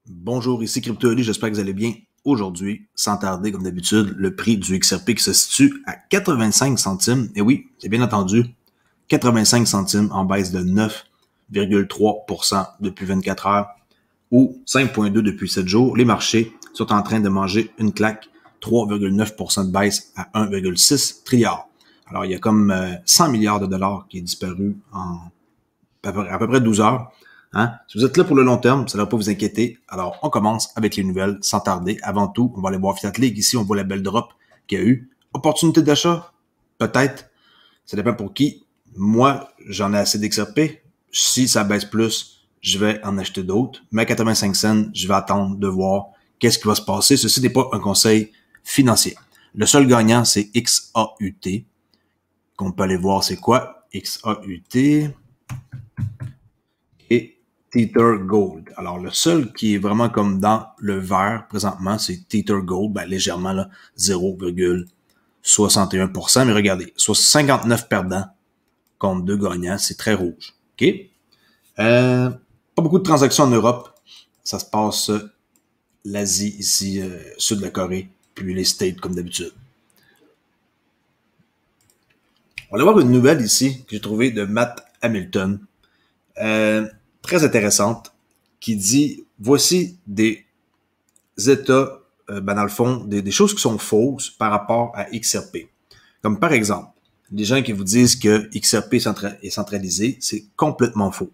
Bonjour, ici CryptoAli, j'espère que vous allez bien. Aujourd'hui, sans tarder, comme d'habitude, le prix du XRP qui se situe à 85 centimes. Et oui, c'est bien entendu, 85 centimes en baisse de 9,3% depuis 24 heures ou 5,2% depuis 7 jours. Les marchés sont en train de manger une claque, 3,9% de baisse à 1,6 trilliard. Alors, il y a comme 100 milliards de dollars qui est disparu en à peu près 12 heures. Hein? Si vous êtes là pour le long terme, ça ne va pas vous inquiéter. Alors, on commence avec les nouvelles sans tarder. Avant tout, on va aller voir Fiat League. Ici, on voit la belle drop qu'il y a eu. Opportunité d'achat? Peut-être. Ça dépend pour qui. Moi, j'en ai assez d'XRP. Si ça baisse plus, je vais en acheter d'autres. Mais à 85 cents, je vais attendre de voir qu'est-ce qui va se passer. Ceci n'est pas un conseil financier. Le seul gagnant, c'est XAUT. Qu'on peut aller voir, c'est quoi? XAUT et Tether Gold. Alors, le seul qui est vraiment comme dans le vert présentement, c'est Tether Gold, légèrement, là, 0,61%. Mais regardez, soit 59 perdants contre 2 gagnants, c'est très rouge. OK? Pas beaucoup de transactions en Europe. Ça se passe l'Asie, ici, sud de la Corée, puis les States, comme d'habitude. On va voir une nouvelle ici que j'ai trouvée de Matt Hamilton. Très intéressante, qui dit, voici des états, dans le fond, des choses qui sont fausses par rapport à XRP. Comme par exemple, les gens qui vous disent que XRP est centralisé, c'est complètement faux.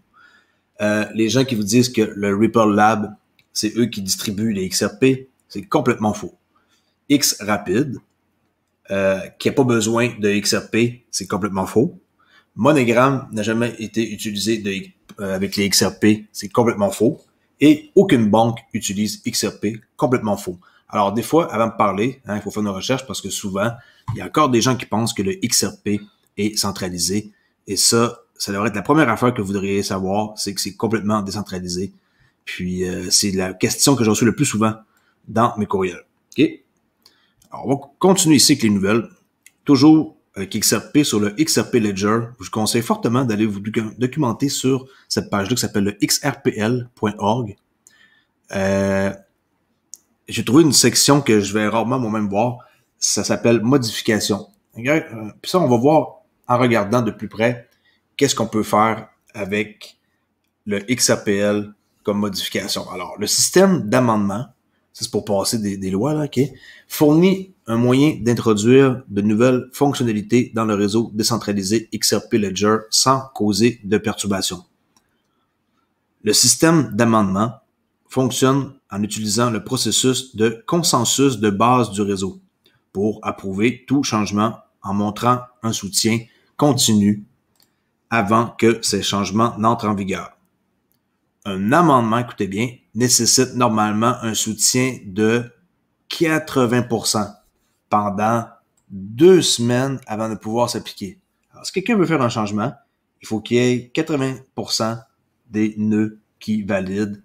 Les gens qui vous disent que le Ripple Lab, c'est eux qui distribuent les XRP, c'est complètement faux. XRapid, qui n'a pas besoin de XRP, c'est complètement faux. MoneyGram n'a jamais été utilisé avec les XRP, c'est complètement faux. Et aucune banque utilise XRP, complètement faux. Alors des fois, avant de parler, il faut faire nos recherches parce que souvent, il y a encore des gens qui pensent que le XRP est centralisé. Et ça devrait être la première affaire que vous devriez savoir, c'est que c'est complètement décentralisé. Puis c'est la question que j'ai reçue le plus souvent dans mes courriels. OK? Alors on va continuer ici avec les nouvelles. Toujours avec XRP sur le XRP Ledger. Je vous conseille fortement d'aller vous documenter sur cette page-là qui s'appelle le xrpl.org. J'ai trouvé une section que je vais rarement moi-même voir. Ça s'appelle modification. Puis ça, on va voir en regardant de plus près qu'est-ce qu'on peut faire avec le XRPL comme modification. Alors, le système d'amendement, c'est pour passer des lois, là, OK, fournit un moyen d'introduire de nouvelles fonctionnalités dans le réseau décentralisé XRP Ledger sans causer de perturbations. Le système d'amendement fonctionne en utilisant le processus de consensus de base du réseau pour approuver tout changement en montrant un soutien continu avant que ces changements n'entrent en vigueur. Un amendement, écoutez bien, nécessite normalement un soutien de 80% pendant 2 semaines avant de pouvoir s'appliquer. Alors, si quelqu'un veut faire un changement, il faut qu'il y ait 80% des nœuds qui valident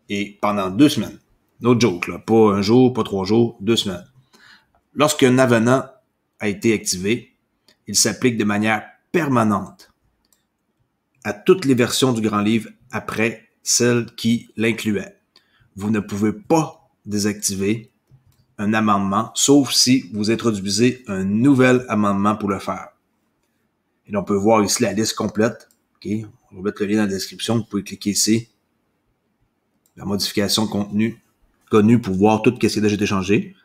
et pendant 2 semaines. No joke, là. Pas un jour, pas 3 jours, 2 semaines. Lorsqu'un avenant a été activé, il s'applique de manière permanente à toutes les versions du Grand Livre après celle qui l'incluait. Vous ne pouvez pas désactiver un amendement, sauf si vous introduisez un nouvel amendement pour le faire. Et on peut voir ici la liste complète. Okay. On va mettre le lien dans la description. Vous pouvez cliquer ici. La modification contenu connue pour voir tout ce qui a déjà été changé.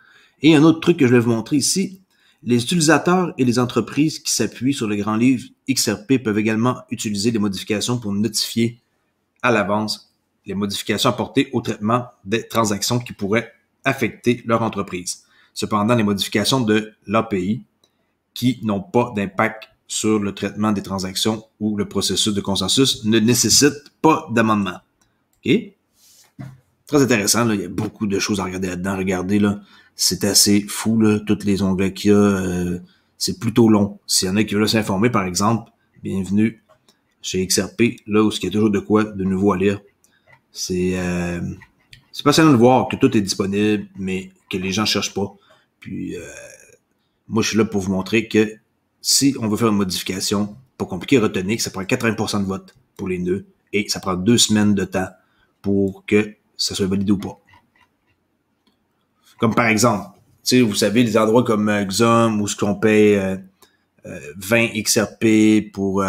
Et un autre truc que je vais vous montrer ici, les utilisateurs et les entreprises qui s'appuient sur le Grand Livre XRP peuvent également utiliser les modifications pour notifier à l'avance les modifications apportées au traitement des transactions qui pourraient affecter leur entreprise. Cependant, les modifications de l'API qui n'ont pas d'impact sur le traitement des transactions ou le processus de consensus ne nécessitent pas d'amendement. OK? Très intéressant, là. Il y a beaucoup de choses à regarder là-dedans. Regardez, là, c'est assez fou, là, tous les onglets qu'il y a. C'est plutôt long. S'il y en a qui veulent s'informer, par exemple, bienvenue chez XRP, là où il y a toujours de quoi de nouveau à lire. C'est passionnant de voir que tout est disponible, mais que les gens cherchent pas. Puis, moi, je suis là pour vous montrer que si on veut faire une modification, pas compliqué, retenez que ça prend 80% de vote pour les nœuds et ça prend 2 semaines de temps pour que ça soit validé ou pas. Comme par exemple, tu sais, vous savez, des endroits comme Xum où ce qu'on paye 20 XRP pour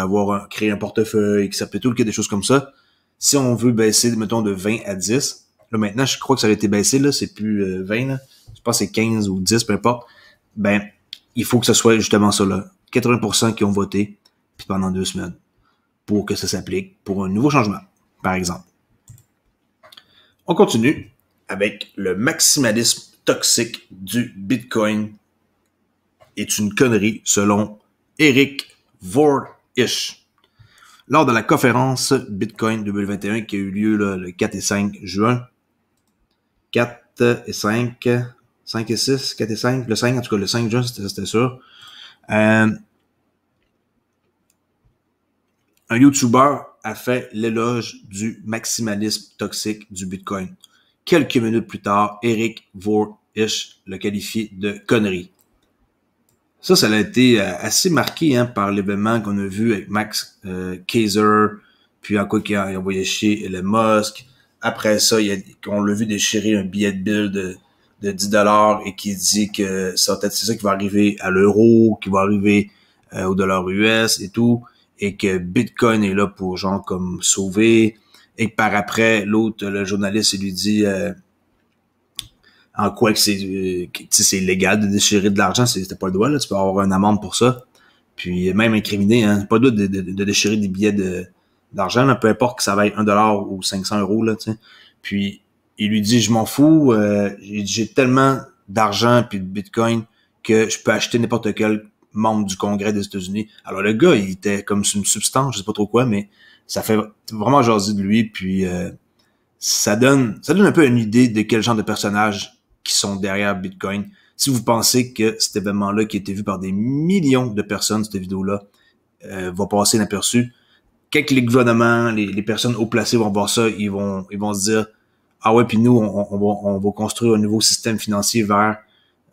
créer un portefeuille, XRP Tool, des choses comme ça. Si on veut baisser, mettons, de 20 à 10, là maintenant, je crois que ça a été baissé, là, c'est plus 20, là. Je pense que c'est 15 ou 10, peu importe. Ben, il faut que ce soit justement ça, là. 80% qui ont voté, puis pendant 2 semaines, pour que ça s'applique pour un nouveau changement, par exemple. On continue avec le maximalisme toxique du Bitcoin est une connerie selon Eric Voreish. Lors de la conférence Bitcoin 2021 qui a eu lieu là, le 4 et 5 juin, 4 et 5, 5 et 6, 4 et 5, le 5, en tout cas le 5 juin, c'était sûr. Un YouTuber a fait l'éloge du maximalisme toxique du Bitcoin. Quelques minutes plus tard, Eric Voreish le qualifie de connerie. Ça a été assez marqué par l'événement qu'on a vu avec Max Keiser, puis en quoi qu'il a envoyé chez Elon Musk. Après ça, on l'a vu déchirer un billet de bill de 10$ et qui dit que c'est ça qui va arriver à l'euro, qui va arriver au dollar US et tout, et que Bitcoin est là pour genre comme sauver, et que par après, l'autre, le journaliste, il lui dit en quoi que c'est illégal de déchirer de l'argent, c'était pas le droit, là, tu peux avoir une amende pour ça. Puis même incriminé, hein, c'est pas le droit de déchirer des billets d'argent, là, peu importe que ça vaille 1$ ou 500€, là, tu sais. Puis il lui dit, je m'en fous, j'ai tellement d'argent puis de Bitcoin que je peux acheter n'importe quel membre du Congrès des États-Unis. Alors le gars, il était comme une substance, je sais pas trop quoi, mais ça fait vraiment jaser de lui, puis ça donne un peu une idée de quel genre de personnage qui sont derrière Bitcoin. Si vous pensez que cet événement-là, qui a été vu par des millions de personnes, cette vidéo-là, va passer inaperçu, quand les gouvernements, les personnes haut placées vont voir ça, ils vont se dire, ah ouais, puis nous, on va construire un nouveau système financier vers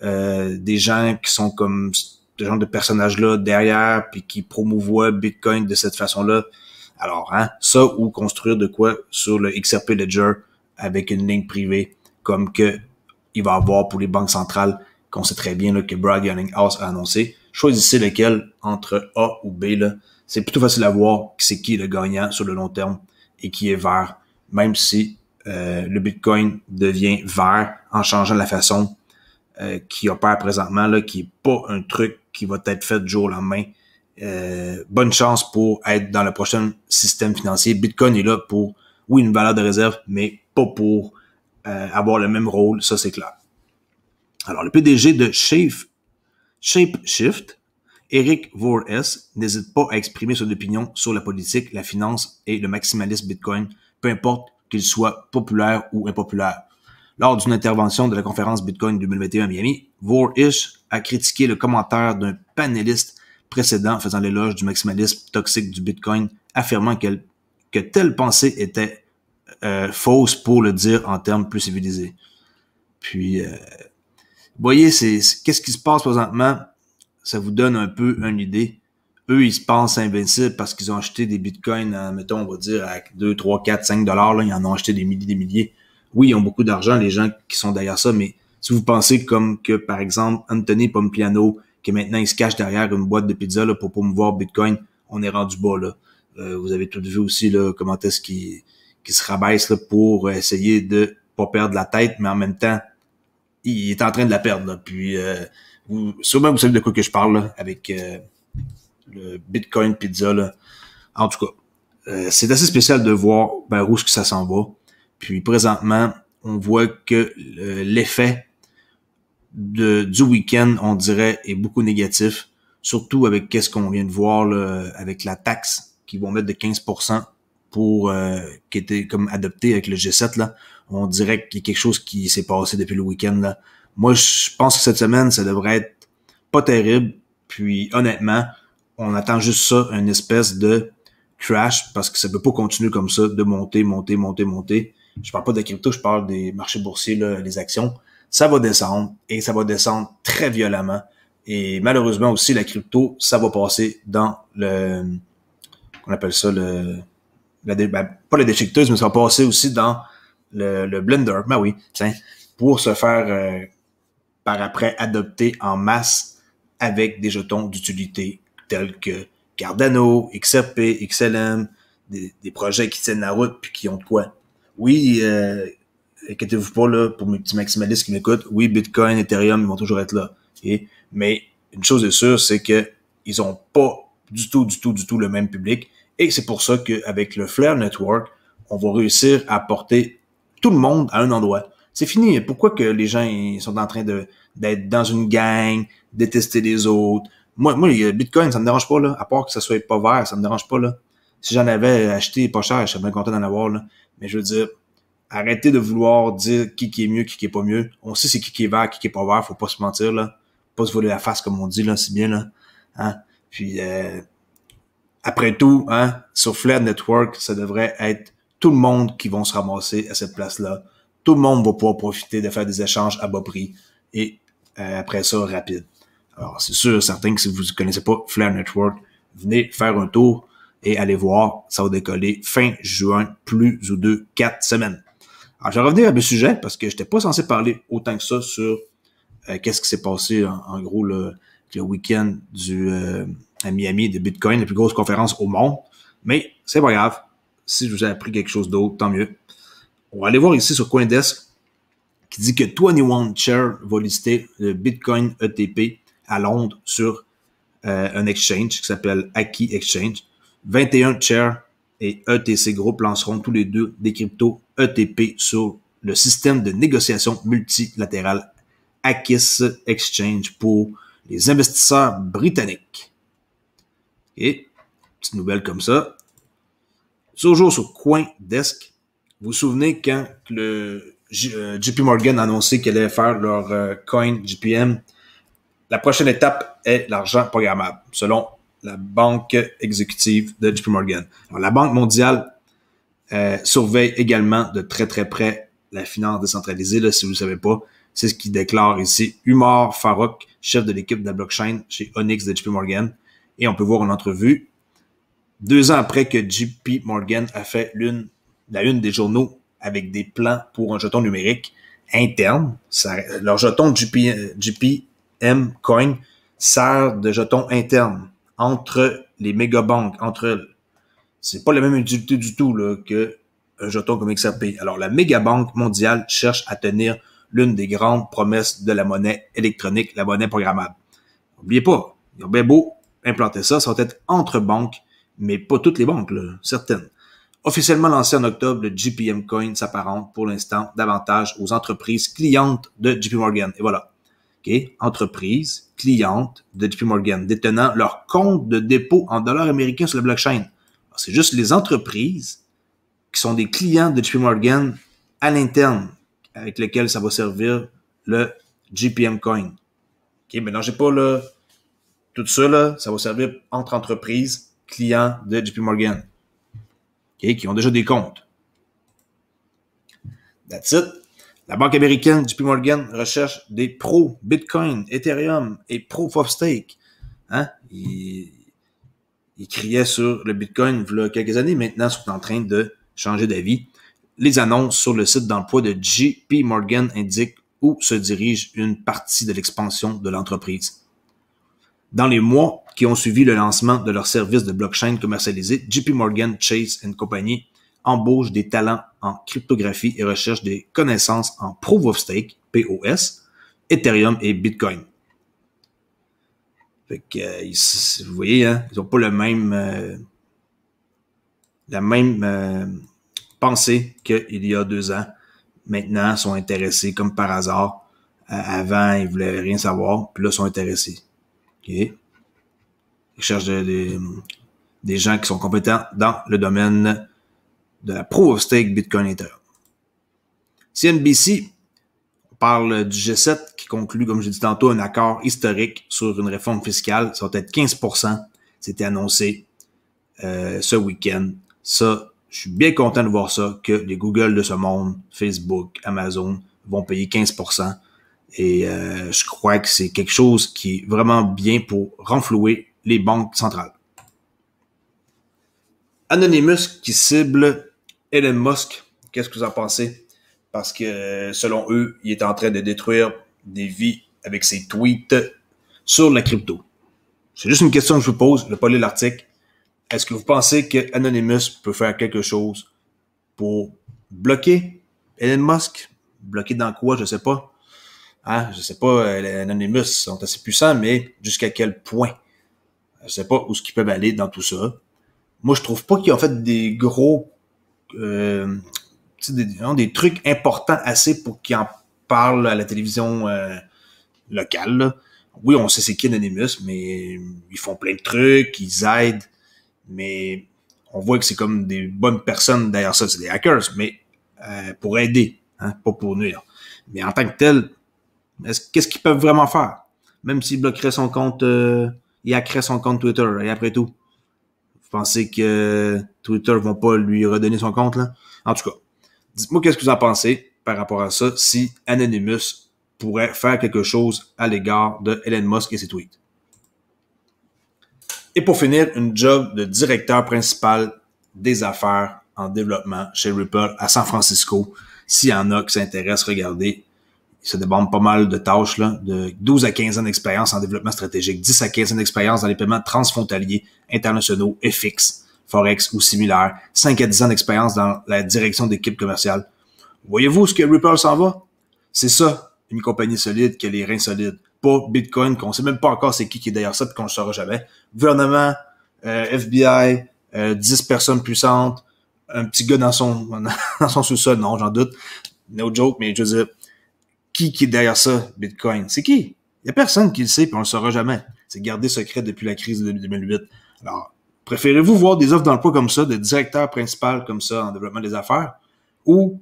des gens qui sont comme ce genre de personnages-là derrière, puis qui promouvoient Bitcoin de cette façon-là. Alors, ça ou construire de quoi sur le XRP Ledger avec une ligne privée, comme que il va avoir pour les banques centrales, qu'on sait très bien là, que Brad Younghouse a annoncé. Choisissez lequel entre A ou B. Là. C'est plutôt facile à voir c'est qui est le gagnant sur le long terme et qui est vert, même si le Bitcoin devient vert en changeant la façon qu'il opère présentement, là, qui est pas un truc qui va être fait du jour au lendemain. Bonne chance pour être dans le prochain système financier. Bitcoin est là pour, oui, une valeur de réserve, mais pas pour avoir le même rôle, ça c'est clair. Alors, le PDG de ShapeShift, Eric Voreish, n'hésite pas à exprimer son opinion sur la politique, la finance et le maximalisme Bitcoin, peu importe qu'il soit populaire ou impopulaire. Lors d'une intervention de la conférence Bitcoin 2021 à Miami, Voreish a critiqué le commentaire d'un panéliste précédent faisant l'éloge du maximalisme toxique du Bitcoin, affirmant que telle pensée était fausse pour le dire en termes plus civilisés. Puis, vous voyez, qu'est-ce qui se passe présentement? Ça vous donne un peu une idée. Eux, ils se pensent invincibles parce qu'ils ont acheté des bitcoins, mettons, on va dire, à 2, 3, 4, 5 $. Là, ils en ont acheté des milliers. Oui, ils ont beaucoup d'argent, les gens qui sont derrière ça, mais si vous pensez comme que, par exemple, Anthony Pompliano, qui maintenant, il se cache derrière une boîte de pizza là, pour promouvoir Bitcoin, on est rendu bas, là. Vous avez tout vu aussi, là, comment est-ce qu'il se rabaisse là, pour essayer de pas perdre la tête, mais en même temps, il est en train de la perdre. Là. Puis, sûrement, vous savez de quoi que je parle là, avec le Bitcoin Pizza. Là. En tout cas, c'est assez spécial de voir où est-ce que ça s'en va. Puis, présentement, on voit que l'effet du week-end, on dirait, est beaucoup négatif. Surtout avec qu'est-ce qu'on vient de voir là, avec la taxe qu'ils vont mettre de 15% pour qui était comme adopté avec le G7 là, on dirait qu'il y a quelque chose qui s'est passé depuis le week-end là. Moi, je pense que cette semaine, ça devrait être pas terrible. Puis honnêtement, on attend juste ça, une espèce de crash, parce que ça peut pas continuer comme ça, de monter. Je parle pas de crypto, je parle des marchés boursiers, là, les actions. Ça va descendre, et ça va descendre très violemment. Et malheureusement aussi, la crypto, ça va passer dans on appelle ça pas la déchiqueteuse, mais ça va passer aussi dans le Blender, ben oui, tiens, pour se faire par après adopter en masse avec des jetons d'utilité tels que Cardano, XRP, XLM, des projets qui tiennent la route puis qui ont de quoi. Oui, inquiétez-vous pas là pour mes petits maximalistes qui m'écoutent. Oui, Bitcoin, Ethereum, ils vont toujours être là. Okay? Mais une chose est sûre, c'est que ils ont pas du tout le même public. Et c'est pour ça qu'avec le Flare Network, on va réussir à porter tout le monde à un endroit. C'est fini. Pourquoi que les gens ils sont en train d'être dans une gang, détester les autres? Moi, Bitcoin, ça me dérange pas, là. À part que ça soit pas vert, ça me dérange pas, là. Si j'en avais acheté pas cher, je serais bien content d'en avoir, là. Mais je veux dire, arrêtez de vouloir dire qui est mieux, qui est pas mieux. On sait c'est qui est vert, qui est pas vert, faut pas se mentir, là. Pas se voler la face, comme on dit, là, c'est bien, là. Hein? Puis, après tout, hein, sur Flare Network, ça devrait être tout le monde qui vont se ramasser à cette place-là. Tout le monde va pouvoir profiter de faire des échanges à bas prix et après ça, rapide. Alors, c'est sûr, certain que si vous ne connaissez pas Flare Network, venez faire un tour et allez voir, ça va décoller fin juin, plus ou 4 semaines. Alors, je vais revenir à mes sujets parce que je n'étais pas censé parler autant que ça sur qu'est-ce qui s'est passé en gros le week-end à Miami de Bitcoin, la plus grosse conférence au monde. Mais c'est pas grave. Si je vous ai appris quelque chose d'autre, tant mieux. On va aller voir ici sur CoinDesk qui dit que 21 Chair va lister le Bitcoin ETP à Londres sur un exchange qui s'appelle Aki Exchange. 21 Chair et ETC Group lanceront tous les deux des cryptos ETP sur le système de négociation multilatérale Akis Exchange pour les investisseurs britanniques. Et petite nouvelle comme ça. Toujours sur CoinDesk, vous vous souvenez quand le JP Morgan a annoncé qu'elle allait faire leur coin JPM, la prochaine étape est l'argent programmable, selon la banque exécutive de JP Morgan. Alors, la Banque mondiale surveille également de très très près la finance décentralisée, là, si vous ne le savez pas. C'est ce qu'il déclare ici Umar Farouk, chef de l'équipe de la blockchain chez Onyx de JP Morgan. Et on peut voir une entrevue 2 ans après que JP Morgan a fait la une des journaux avec des plans pour un jeton numérique interne. Leur jeton JPM Coin sert de jeton interne entre les mégabanques, entre elles. C'est pas la même utilité du tout là, que un jeton comme XRP. Alors, la mégabanque mondiale cherche à tenir l'une des grandes promesses de la monnaie électronique, la monnaie programmable. N'oubliez pas, ils ont bien beau implanter ça, ça va être entre banques, mais pas toutes les banques, là, certaines. Officiellement lancé en octobre, le JPM Coin s'apparente pour l'instant davantage aux entreprises clientes de JP Morgan. Et voilà. Okay? Entreprises clientes de JP Morgan détenant leur compte de dépôt en dollars américains sur la blockchain. C'est juste les entreprises qui sont des clients de JP Morgan à l'interne avec lesquels ça va servir le JPM Coin. OK, mélangez pas là, tout ça, là, ça va servir entre entreprises, clients de JP Morgan. Okay, qui ont déjà des comptes. That's it. La banque américaine JP Morgan recherche des pros Bitcoin, Ethereum et Proof of Stake. Hein? Ils criaient sur le Bitcoin il y a quelques années. Maintenant, ils sont en train de changer d'avis. Les annonces sur le site d'emploi de JP Morgan indiquent où se dirige une partie de l'expansion de l'entreprise. Dans les mois qui ont suivi le lancement de leur service de blockchain commercialisé, JP Morgan Chase & Company embauche des talents en cryptographie et recherche des connaissances en Proof of Stake, POS, Ethereum et Bitcoin. Fait que, vous voyez, hein, ils n'ont pas la même pensée qu'il y a 2 ans. Maintenant, ils sont intéressés comme par hasard. Avant, ils voulaient rien savoir, puis là, ils sont intéressés. Okay. Ils cherchent des gens qui sont compétents dans le domaine de la Proof of Stake Bitcoin Ethereum. CNBC parle du G7 qui conclut, comme je l'ai dit tantôt, un accord historique sur une réforme fiscale. Ça va être 15%. C'était annoncé ce week-end. Ça, je suis bien content de voir ça, que les Google de ce monde, Facebook, Amazon, vont payer 15%. Et je crois que c'est quelque chose qui est vraiment bien pour renflouer les banques centrales. Anonymous qui cible Elon Musk. Qu'est-ce que vous en pensez? parce que, selon eux, il est en train de détruire des vies avec ses tweets sur la crypto. C'est juste une question que je vous pose, je ne vais pas lire l'article. Est-ce que vous pensez que Anonymous peut faire quelque chose pour bloquer Elon Musk? Bloquer dans quoi? Je sais pas. Hein? Je sais pas, les Anonymous sont assez puissants, mais jusqu'à quel point? Je sais pas où ce qu'ils peuvent aller dans tout ça. Moi, je trouve pas qu'ils ont fait des gros des trucs importants assez pour qu'ils en parlent à la télévision locale. Là. Oui, on sait c'est qui Anonymous, mais ils font plein de trucs, ils aident, mais on voit que c'est comme des bonnes personnes derrière ça, c'est des hackers, mais pour aider, hein, pas pour nuire. Mais en tant que tel, qu'est-ce qu'ils peuvent vraiment faire? Même s'ils bloqueraient son compte, ils hackeraient son compte Twitter, et après tout. Vous pensez que Twitter vont pas lui redonner son compte, là? En tout cas, dites-moi qu'est-ce que vous en pensez par rapport à ça, si Anonymous pourrait faire quelque chose à l'égard de Elon Musk et ses tweets. Et pour finir, une job de directeur principal des affaires en développement chez Ripple à San Francisco. S'il y en a qui s'intéressent, regardez. Ça déborde pas mal de tâches, là, de 12 à 15 ans d'expérience en développement stratégique, 10 à 15 ans d'expérience dans les paiements transfrontaliers, internationaux, FX, Forex ou similaires, 5 à 10 ans d'expérience dans la direction d'équipe commerciale. Voyez-vous ce que Ripple s'en va? C'est ça, une compagnie solide qui a les reins solides. Pas Bitcoin, qu'on sait même pas encore c'est qui est derrière ça, puis qu'on ne saura jamais. Gouvernement, FBI, 10 personnes puissantes, un petit gars dans son sous-sol, non, j'en doute. No joke, mais je veux dire, qui est derrière ça, Bitcoin? C'est qui? Il y a personne qui le sait, puis on le saura jamais. C'est gardé secret depuis la crise de 2008. Alors, préférez-vous voir des offres d'emploi comme ça, de directeur principal comme ça en développement des affaires, ou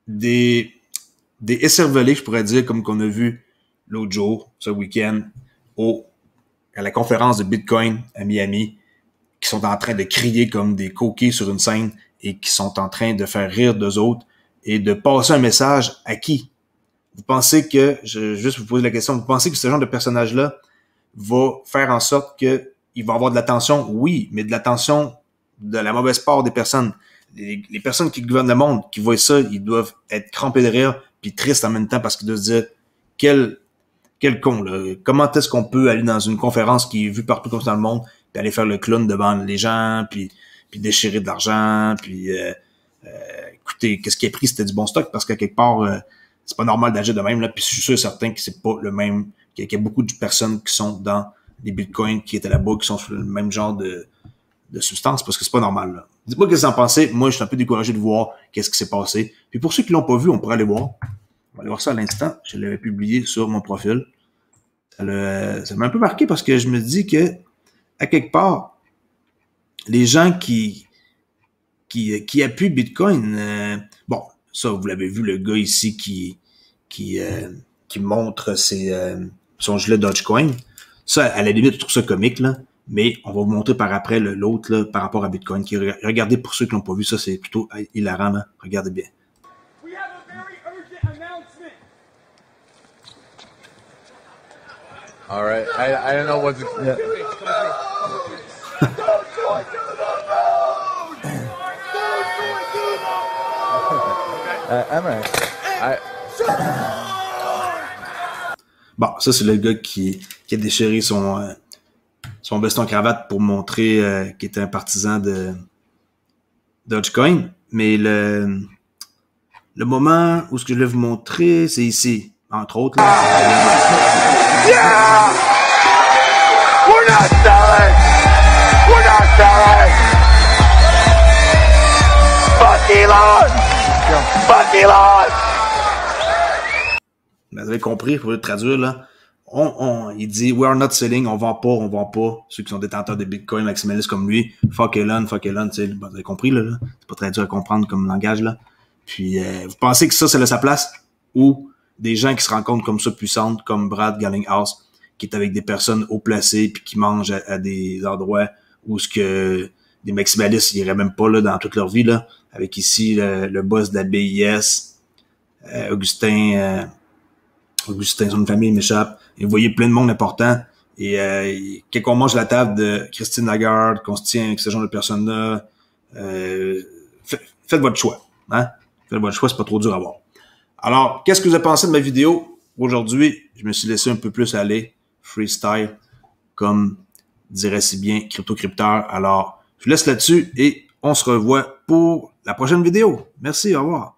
des écervelés, je pourrais dire, comme qu'on a vu l'autre jour, ce week-end, à la conférence de Bitcoin à Miami, qui sont en train de crier comme des coquilles sur une scène et qui sont en train de faire rire d'eux autres et de passer un message à qui? Vous pensez que, juste vous poser la question, vous pensez que ce genre de personnage-là va faire en sorte que il va avoir de l'attention? Oui, mais de l'attention de la mauvaise part des personnes. Les personnes qui gouvernent le monde, qui voient ça, ils doivent être crampés de rire puis tristes en même temps parce qu'ils doivent se dire quel con, là. Comment est-ce qu'on peut aller dans une conférence qui est vue partout comme ça dans le monde puis aller faire le clown devant les gens puis déchirer de l'argent puis écoutez, qu'est-ce qui est pris, c'était du bon stock parce qu'à quelque part, c'est pas normal d'agir de même, là, puis je suis sûr et certain que c'est pas le même, qu'il y a beaucoup de personnes qui sont dans les bitcoins, qui étaient là-bas, qui sont sur le même genre de substance, parce que c'est pas normal, là. Dites-moi qu'est-ce que vous en pensez. Moi, je suis un peu découragé de voir qu'est-ce qui s'est passé. Puis pour ceux qui l'ont pas vu, on pourrait aller voir. On va aller voir ça à l'instant. Je l'avais publié sur mon profil. Ça m'a un peu marqué parce que je me dis que, à quelque part, les gens qui appuient Bitcoin, bon, ça, vous l'avez vu, le gars ici qui montre son gilet Dogecoin. Ça, à la limite, je trouve ça comique, là. Mais on va vous montrer par après l'autre, là, par rapport à Bitcoin. Regardez pour ceux qui l'ont pas vu, ça, c'est plutôt hilarant, là. Regardez bien. We have a very urgent announcement. All right. I don't know what to... Yeah. I'm right. Bon, ça, c'est le gars qui a déchiré son veston cravate pour montrer qu'il était un partisan de Dogecoin. Mais le moment où ce que je vais vous montrer, c'est ici. Entre autres, là. Yeah! We're not selling! We're not selling! Fuck Elon! Fuck Elon! Vous avez compris, pour le traduire, là. Il dit, we are not selling, on vend pas. Ceux qui sont détenteurs de Bitcoin maximalistes comme lui, fuck Elon, tu sais, vous avez compris, là. C'est pas très dur à comprendre comme langage, là. Puis, vous pensez que ça, c'est là sa place? Ou des gens qui se rencontrent comme ça puissantes, comme Brad Garlinghouse, qui est avec des personnes haut placées puis qui mangent à des endroits où ce que des maximalistes ils iraient même pas là dans toute leur vie, là. Avec ici le boss de la BIS, Augustin, son nom de famille m'échappe. Et vous voyez plein de monde important. Et quand on mange à la table de Christine Lagarde, qu'on se tient avec ce genre de personnes-là, faites votre choix. Hein? Faites votre choix, c'est pas trop dur à voir. Alors, qu'est-ce que vous avez pensé de ma vidéo? Aujourd'hui, je me suis laissé un peu plus aller, freestyle, comme dirait si bien Crypto-Crypteur. Alors, je vous laisse là-dessus et on se revoit pour la prochaine vidéo. Merci, au revoir.